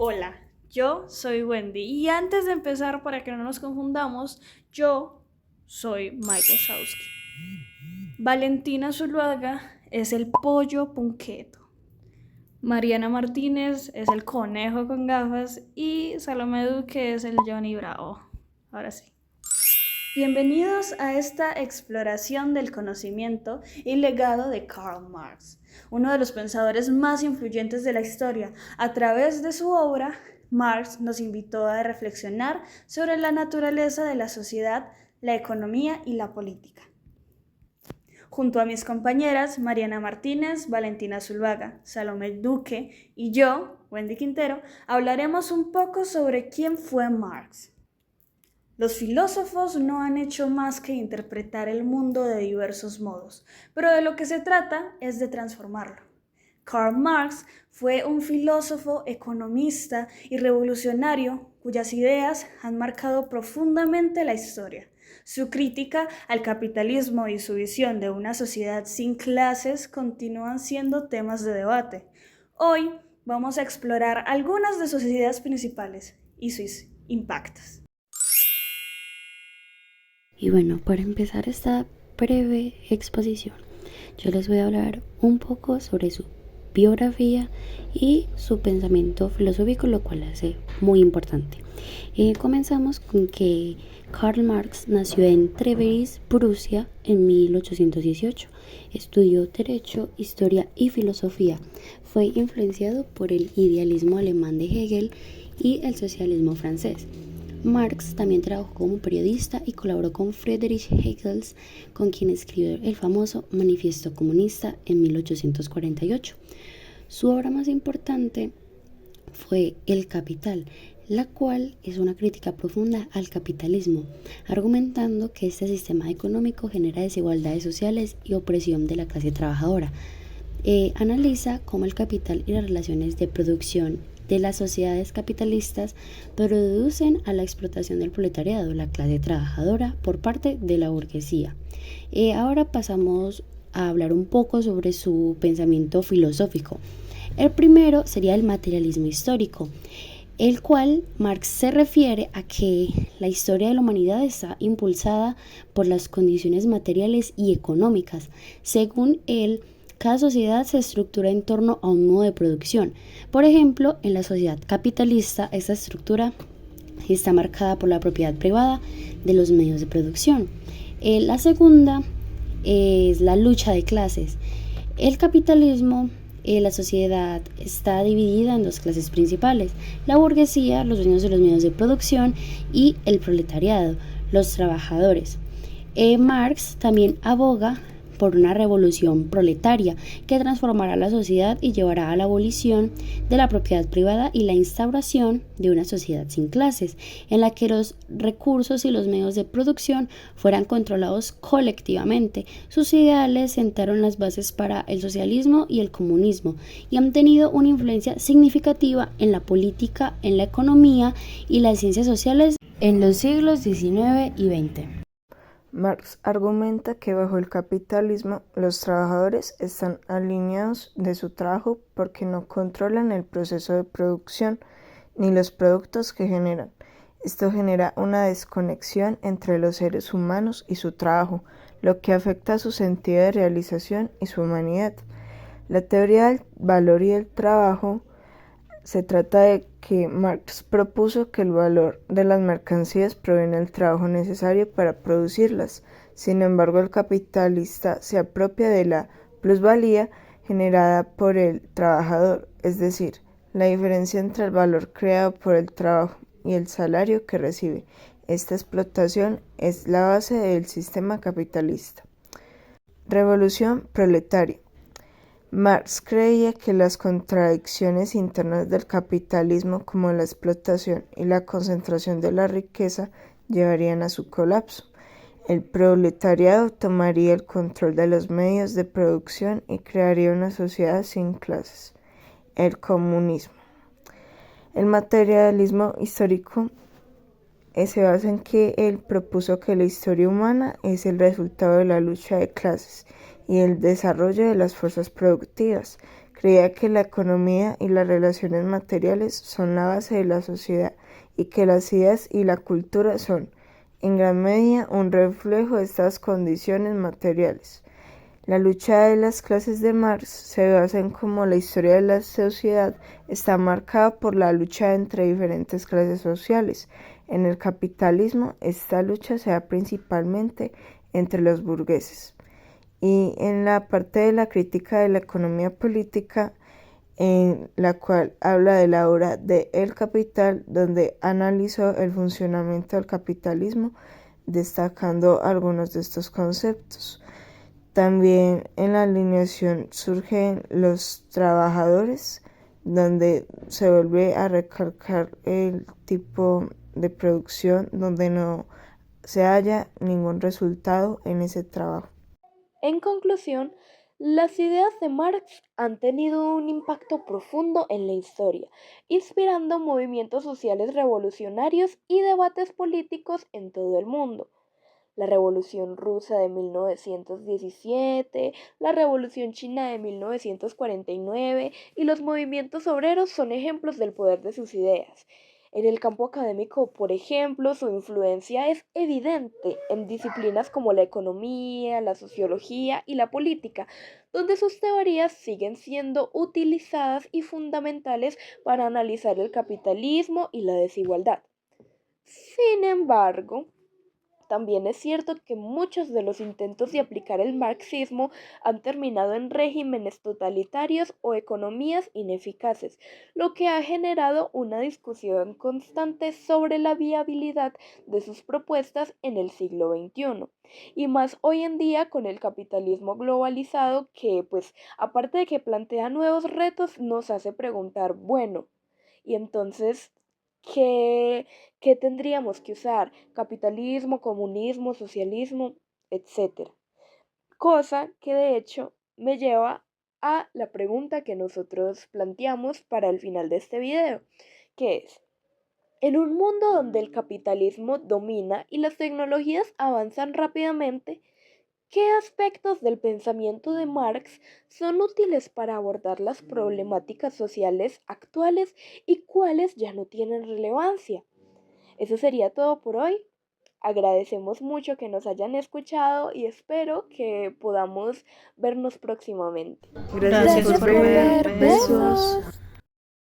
Hola, yo soy Wendy y antes de empezar, para que no nos confundamos, yo soy Mike Wazowski. Valentina Zuluaga es el pollo punqueto. Mariana Martínez es el conejo con gafas y Salomé Duque es el Johnny Bravo. Ahora sí. Bienvenidos a esta exploración del conocimiento y legado de Karl Marx, uno de los pensadores más influyentes de la historia. A través de su obra, Marx nos invitó a reflexionar sobre la naturaleza de la sociedad, la economía y la política. Junto a mis compañeras Mariana Martínez, Valentina Zuluaga, Salomé Duque y yo, Wendy Quintero, hablaremos un poco sobre quién fue Marx. Los filósofos no han hecho más que interpretar el mundo de diversos modos, pero de lo que se trata es de transformarlo. Karl Marx fue un filósofo, economista y revolucionario cuyas ideas han marcado profundamente la historia. Su crítica al capitalismo y su visión de una sociedad sin clases continúan siendo temas de debate. Hoy vamos a explorar algunas de sus ideas principales y sus impactos. Y bueno, para empezar esta breve exposición, yo les voy a hablar un poco sobre su biografía y su pensamiento filosófico, lo cual hace muy importante. Comenzamos con que Karl Marx nació en Treveris, Prusia, en 1818. Estudió Derecho, Historia y Filosofía. Fue influenciado por el idealismo alemán de Hegel y el socialismo francés. Marx también trabajó como periodista y colaboró con Friedrich Engels, con quien escribió el famoso Manifiesto Comunista en 1848. Su obra más importante fue El Capital, la cual es una crítica profunda al capitalismo, argumentando que este sistema económico genera desigualdades sociales y opresión de la clase trabajadora. Analiza cómo el capital y las relaciones de producción de las sociedades capitalistas producen a la explotación del proletariado, la clase trabajadora, por parte de la burguesía. Ahora pasamos a hablar un poco sobre su pensamiento filosófico. El primero sería el materialismo histórico, el cual Marx se refiere a que la historia de la humanidad está impulsada por las condiciones materiales y económicas. Según él, cada sociedad se estructura en torno a un modo de producción. Por ejemplo, en la sociedad capitalista, esta estructura está marcada por la propiedad privada de los medios de producción. La segunda es la lucha de clases. El capitalismo, la sociedad está dividida en dos clases principales: la burguesía, los dueños de los medios de producción, y el proletariado, los trabajadores. Marx también aboga por una revolución proletaria que transformará la sociedad y llevará a la abolición de la propiedad privada y la instauración de una sociedad sin clases, en la que los recursos y los medios de producción fueran controlados colectivamente. Sus ideales sentaron las bases para el socialismo y el comunismo y han tenido una influencia significativa en la política, en la economía y las ciencias sociales en los siglos XIX y XX. Marx argumenta que bajo el capitalismo los trabajadores están alineados de su trabajo porque no controlan el proceso de producción ni los productos que generan. Esto genera una desconexión entre los seres humanos y su trabajo, lo que afecta su sentido de realización y su humanidad. La teoría del valor y del trabajo se trata de que Marx propuso que el valor de las mercancías proviene del trabajo necesario para producirlas. Sin embargo, el capitalista se apropia de la plusvalía generada por el trabajador, es decir, la diferencia entre el valor creado por el trabajo y el salario que recibe. Esta explotación es la base del sistema capitalista. Revolución proletaria. Marx creía que las contradicciones internas del capitalismo, como la explotación y la concentración de la riqueza, llevarían a su colapso. El proletariado tomaría el control de los medios de producción y crearía una sociedad sin clases. El comunismo. El materialismo histórico se basa en que él propuso que la historia humana es el resultado de la lucha de clases y el desarrollo de las fuerzas productivas. Creía que la economía y las relaciones materiales son la base de la sociedad y que las ideas y la cultura son, en gran medida, un reflejo de estas condiciones materiales. La lucha de las clases de Marx se basa en cómo la historia de la sociedad está marcada por la lucha entre diferentes clases sociales. En el capitalismo, esta lucha se da principalmente entre los burgueses. Y en la parte de la crítica de la economía política, en la cual habla de la obra de El Capital, donde analizó el funcionamiento del capitalismo, destacando algunos de estos conceptos. También en la alineación surgen los trabajadores, donde se vuelve a recalcar el tipo de producción donde no se halla ningún resultado en ese trabajo. En conclusión, las ideas de Marx han tenido un impacto profundo en la historia, inspirando movimientos sociales revolucionarios y debates políticos en todo el mundo. La Revolución Rusa de 1917, la Revolución China de 1949 y los movimientos obreros son ejemplos del poder de sus ideas. En el campo académico, por ejemplo, su influencia es evidente en disciplinas como la economía, la sociología y la política, donde sus teorías siguen siendo utilizadas y fundamentales para analizar el capitalismo y la desigualdad. Sin embargo, también es cierto que muchos de los intentos de aplicar el marxismo han terminado en regímenes totalitarios o economías ineficaces, lo que ha generado una discusión constante sobre la viabilidad de sus propuestas en el siglo XXI. Y más hoy en día con el capitalismo globalizado que, pues, aparte de que plantea nuevos retos, nos hace preguntar, bueno, y entonces, ¿qué, qué tendríamos que usar? Capitalismo, comunismo, socialismo, etcétera. Cosa que de hecho me lleva a la pregunta que nosotros planteamos para el final de este video, que es, en un mundo donde el capitalismo domina y las tecnologías avanzan rápidamente, ¿qué aspectos del pensamiento de Marx son útiles para abordar las problemáticas sociales actuales y cuáles ya no tienen relevancia? Eso sería todo por hoy. Agradecemos mucho que nos hayan escuchado y espero que podamos vernos próximamente. Gracias por ver. Besos.